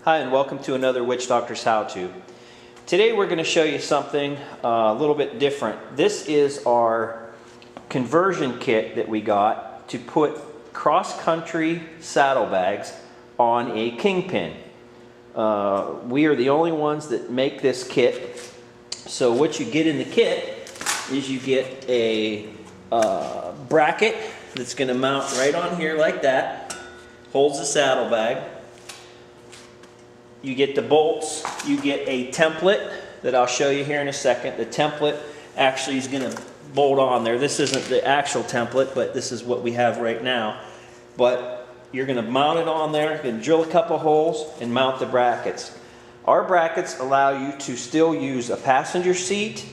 Hi and welcome to another Witchdoctors how-to. Today we're going to show you something a little bit different. This is our conversion kit that we got to put cross-country saddlebags on a kingpin. We are the only ones that make this kit. So what you get in the kit is you get a bracket that's going to mount right on here like that. Holds the saddlebag. You get the bolts, you get a template that I'll show you here in a second. The template actually is going to bolt on there. This isn't the actual template, but this is what we have right now. But you're going to mount it on there, you're going to drill a couple holes and mount the brackets. Our brackets allow you to still use a passenger seat.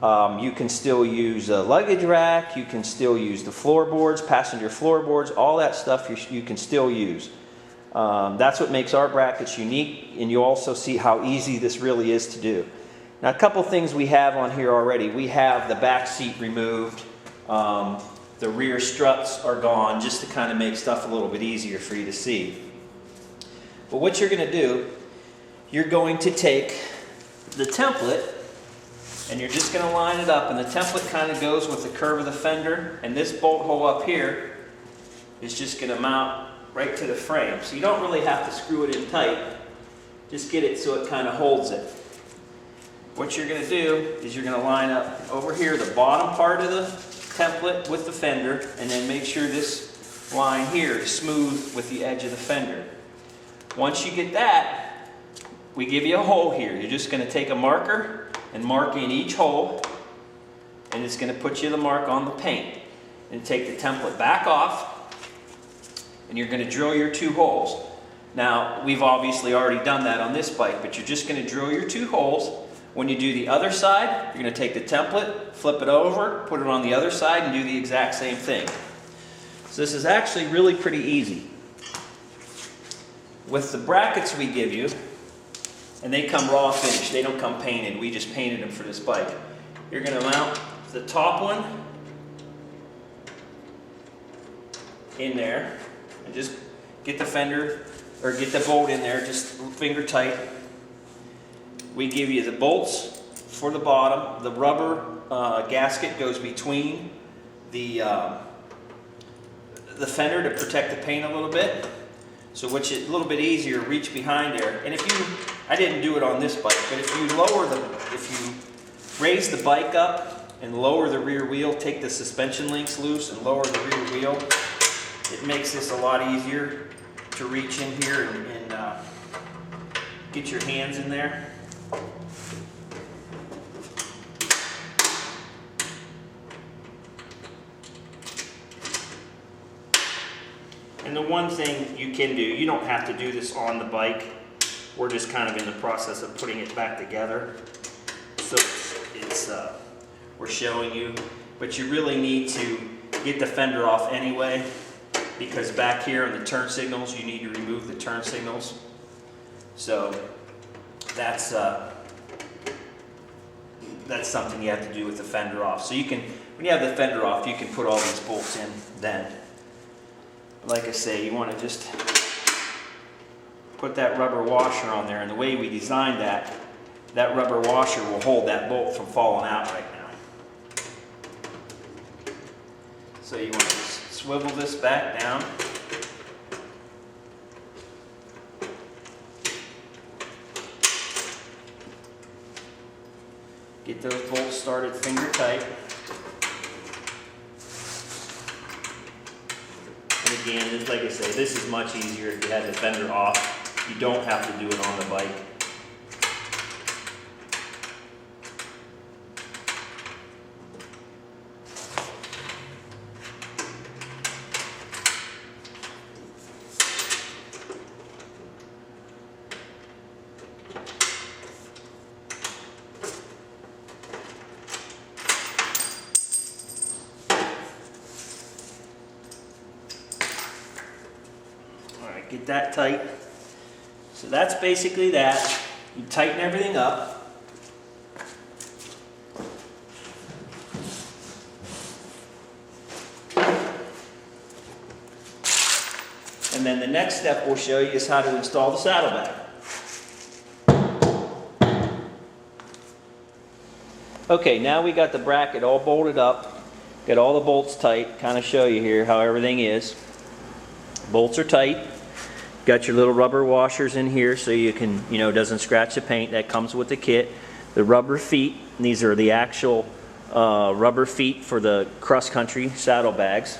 You can still use a luggage rack. You can still use the floorboards, passenger floorboards, all that stuff you can still use. That's what makes our brackets unique, and you also see how easy this really is to do. Now, a couple things we have on here already. We have the back seat removed. The rear struts are gone, just to kind of make stuff a little bit easier for you to see. But what you're going to do, you're going to take the template and you're just going to line it up, and the template kind of goes with the curve of the fender, and this bolt hole up here is just going to mount right to the frame. So you don't really have to screw it in tight. Just get it so it kind of holds it. What you're going to do is you're going to line up over here the bottom part of the template with the fender, and then make sure this line here is smooth with the edge of the fender. Once you get that, we give you a hole here. You're just going to take a marker and mark in each hole, and it's going to put you the mark on the paint. And take the template back off, and you're going to drill your two holes. Now, we've obviously already done that on this bike, but you're just going to drill your two holes. When you do the other side, you're going to take the template, flip it over, put it on the other side, and do the exact same thing. So this is actually really pretty easy. With the brackets we give you, and they come raw finished, they don't come painted, we just painted them for this bike. You're going to mount the top one in there, and just get the fender, or get the bolt in there, just finger tight. We give you the bolts for the bottom. The rubber gasket goes between the fender to protect the paint a little bit. So which is a little bit easier, reach behind there. And if you, I didn't do it on this bike, but if you raise the bike up and lower the rear wheel, take the suspension links loose and lower the rear wheel, it makes this a lot easier to reach in here and get your hands in there. And the one thing you can do, you don't have to do this on the bike. We're just kind of in the process of putting it back together. So we're showing you, but you really need to get the fender off anyway, because back here on the turn signals, you need to remove the turn signals. So that's something you have to do with the fender off. So you can, when you have the fender off, you can put all these bolts in then. Like I say, you want to just put that rubber washer on there, and the way we designed that, that rubber washer will hold that bolt from falling out right now. So you want to just swivel this back down. Get those bolts started finger tight. And again, like I say, this is much easier if you had the fender off. You don't have to do it on the bike. Get that tight. So that's basically that. You tighten everything up. And then the next step we'll show you is how to install the saddlebag. Okay, now we got the bracket all bolted up. Got all the bolts tight. Kind of show you here how everything is. Bolts are tight. Got your little rubber washers in here so you can, doesn't scratch the paint. That comes with the kit. The rubber feet. These are the actual rubber feet for the cross-country saddlebags.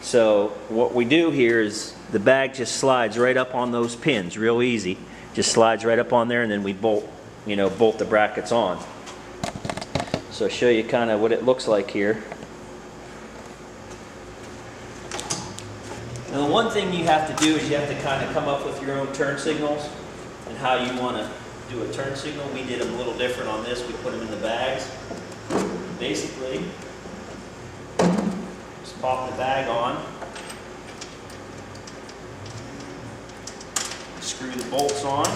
So what we do here is the bag just slides right up on those pins, real easy. Just slides right up on there, and then we bolt the brackets on. So I'll show you kind of what it looks like here. Now the one thing you have to do is you have to kind of come up with your own turn signals and how you want to do a turn signal. We did them a little different on this. We put them in the bags. Basically, just pop the bag on, screw the bolts on,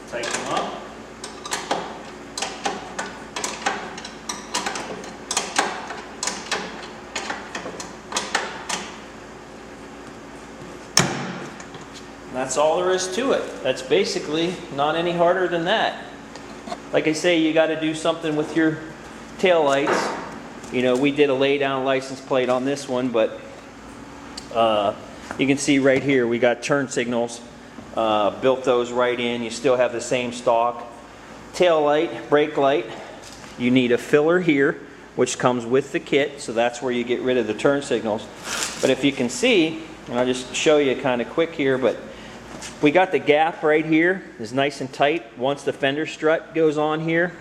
tighten them up. And that's all there is to it. That's basically not any harder than that. Like I say, you got to do something with your tail lights. We did a lay down license plate on this one, but you can see right here we got turn signals. Built those right in. You still have the same stock. Tail light, brake light. You need a filler here, which comes with the kit, so that's where you get rid of the turn signals. But if you can see, and I'll just show you kind of quick here, but we got the gap right here. It's nice and tight. Once the fender strut goes on here,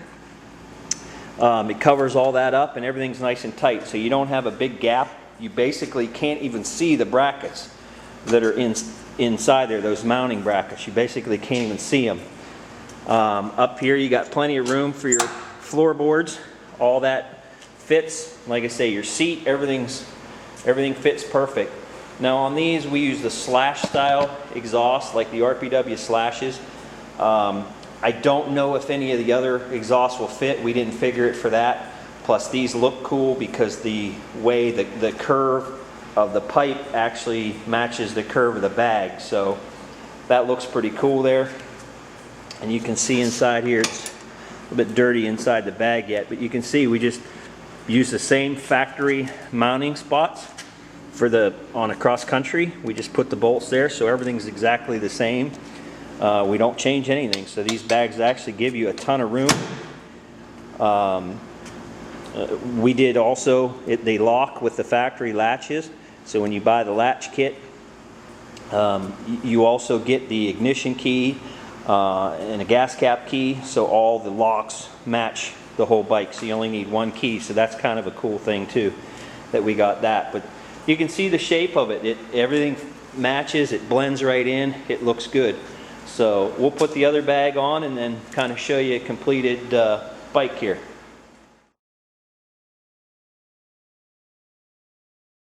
it covers all that up and everything's nice and tight. So you don't have a big gap. You basically can't even see the brackets that are inside there, those mounting brackets. You basically can't even see them. Up here you got plenty of room for your floorboards. All that fits. Like I say, your seat, everything fits perfect. Now on these we use the slash style exhaust, like the RPW slashes. I don't know if any of the other exhausts will fit. We didn't figure it for that. Plus these look cool because the way the curve of the pipe actually matches the curve of the bag. So that looks pretty cool there. And you can see inside here, it's a bit dirty inside the bag yet, but you can see we just use the same factory mounting spots on a cross country. We just put the bolts there, so everything's exactly the same. We don't change anything. So these bags actually give you a ton of room. We did also, they lock with the factory latches. So when you buy the latch kit, you also get the ignition key and a gas cap key, so all the locks match the whole bike. So you only need one key, so that's kind of a cool thing too, that we got that. But you can see the shape of it. Everything matches, it blends right in, it looks good. So we'll put the other bag on and then kind of show you a completed bike here.